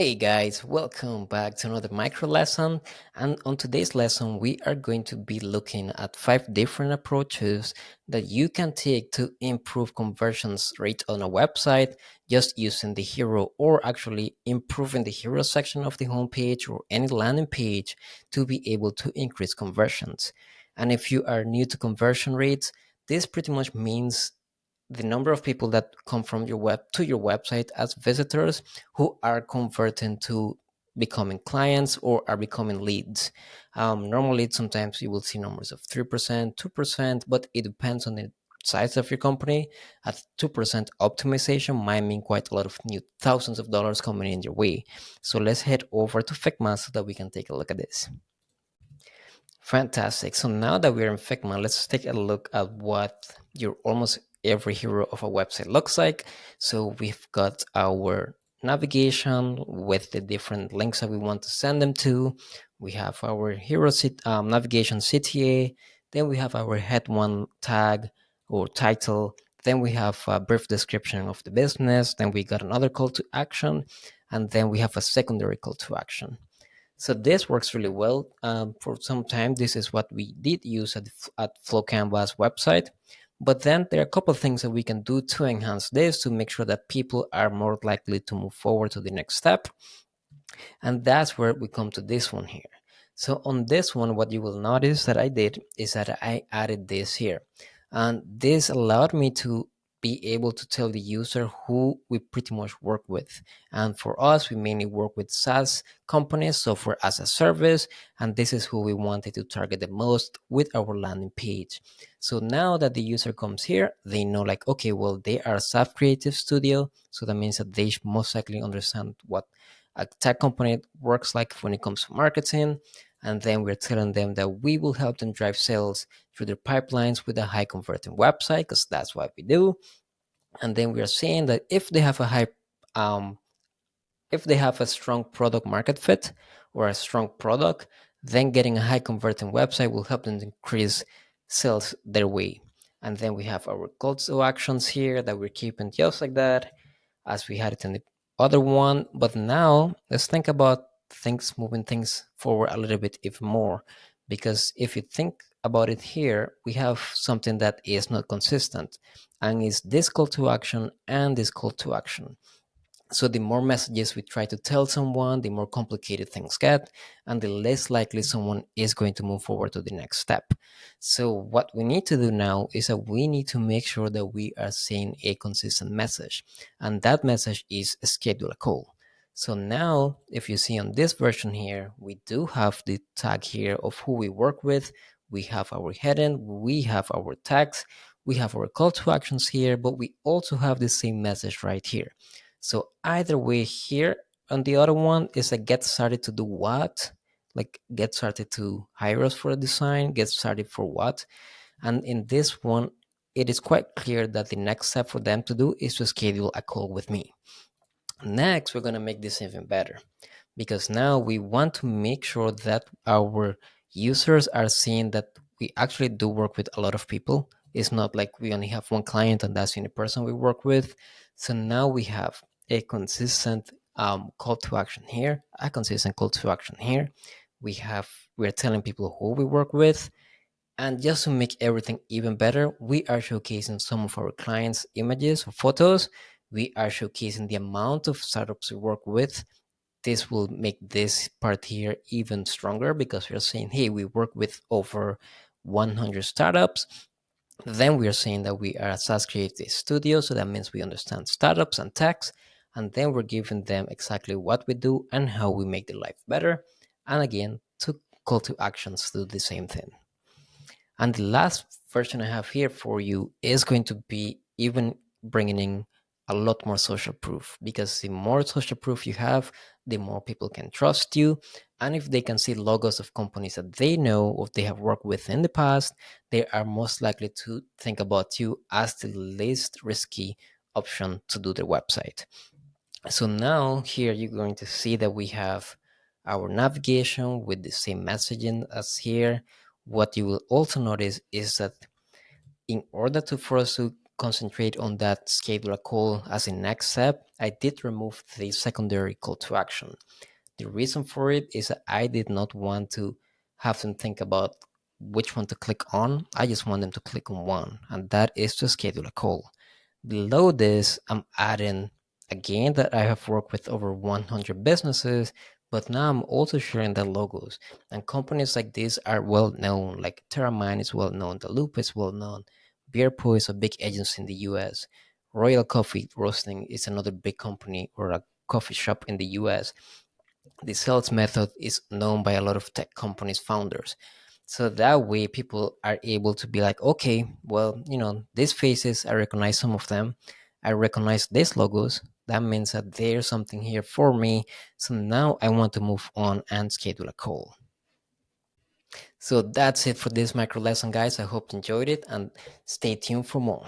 Hey guys, welcome back to another micro lesson. And on today's lesson, we are going to be looking at 5 different approaches that you can take to improve conversions rate on a website just using the hero, or actually improving the hero section of the homepage or any landing page to be able to increase conversions. And if you are new to conversion rates, this pretty much means the number of people that come from your web to your website as visitors who are converting to becoming clients or are becoming leads. Normally, sometimes you will see numbers of 3%, 2%, but it depends on the size of your company. At 2% optimization might mean quite a lot of new thousands of dollars coming in your way. So let's head over to Figma so that we can take a look at this. Fantastic. So now that we're in Figma, let's take a look at what your almost every hero of a website looks like. So we've got our navigation with the different links that we want to send them to. We have our navigation CTA. Then we have our head one tag or title. Then we have a brief description of the business. Then we got another call to action. And then we have a secondary call to action. So this works really well. For some time, this is what we did use at Flow Canvas website. But then there are a couple of things that we can do to enhance this to make sure that people are more likely to move forward to the next step. And that's where we come to this one here. So on this one, what you will notice that I did is that I added this here. And this allowed me to be able to tell the user who we pretty much work with. And for us, we mainly work with SaaS companies, software as a service, and this is who we wanted to target the most with our landing page. So now that the user comes here, they know like, okay, well, they are a SaaS creative studio. So that means that they most likely understand what a tech company works like when it comes to marketing. And then we're telling them that we will help them drive sales through their pipelines with a high converting website, because that's what we do. And then we are saying that um, if they have a strong product market fit or a strong product, then getting a high converting website will help them increase sales their way. And then we have our call to actions here that we're keeping just like that as we had it in the other one. But now let's think about things moving things forward a little bit even more. Because if you think about it here, we have something that is not consistent, and is this call to action and this call to action. So the more messages we try to tell someone, the more complicated things get, and the less likely someone is going to move forward to the next step. So what we need to do now is that we need to make sure that we are saying a consistent message, and that message is schedule a call. So now, if you see on this version here, we do have the tag here of who we work with. We have our heading, we have our tags, we have our call to actions here, but we also have the same message right here. So either way here on the other one is like get started to do what? Like get started to hire us for a design, get started for what? And in this one, it is quite clear that the next step for them to do is to schedule a call with me. Next, we're going to make this even better, because now we want to make sure that our users are seeing that we actually do work with a lot of people. It's not like we only have one client and that's the only person we work with. So now we have a consistent call to action here, a consistent call to action here. We're telling people who we work with. And just to make everything even better, we are showcasing some of our clients' images or photos. We are showcasing the amount of startups we work with. This will make this part here even stronger, because we're saying, hey, we work with over 100 startups. Then we are saying that we are a SaaS creative studio. So that means we understand startups and techs. And then we're giving them exactly what we do and how we make their life better. And again, to call to actions to do the same thing. And the last version I have here for you is going to be even bringing in a lot more social proof, because the more social proof you have, the more people can trust you. And if they can see logos of companies that they know or they have worked with in the past, they are most likely to think about you as the least risky option to do their website. So now here you're going to see that we have our navigation with the same messaging as here. What you will also notice is that in order for us to concentrate on that schedule a call as a next step, I did remove the secondary call to action. The reason for it is that I did not want to have them think about which one to click on. I just want them to click on one, and that is to schedule a call. Below this, I'm adding again that I have worked with over 100 businesses, but now I'm also sharing their logos. And companies like this are well known, like Terramine is well known, The Loop is well known, Beerpo is a big agency in the US, Royal Coffee Roasting is another big company or a coffee shop in the US. The sales method is known by a lot of tech companies founders, so that way people are able to be like, okay, well, these faces, I recognize some of them, I recognize these logos, that means that there's something here for me, so now I want to move on and schedule a call. So that's it for this micro lesson, guys. I hope you enjoyed it, and stay tuned for more.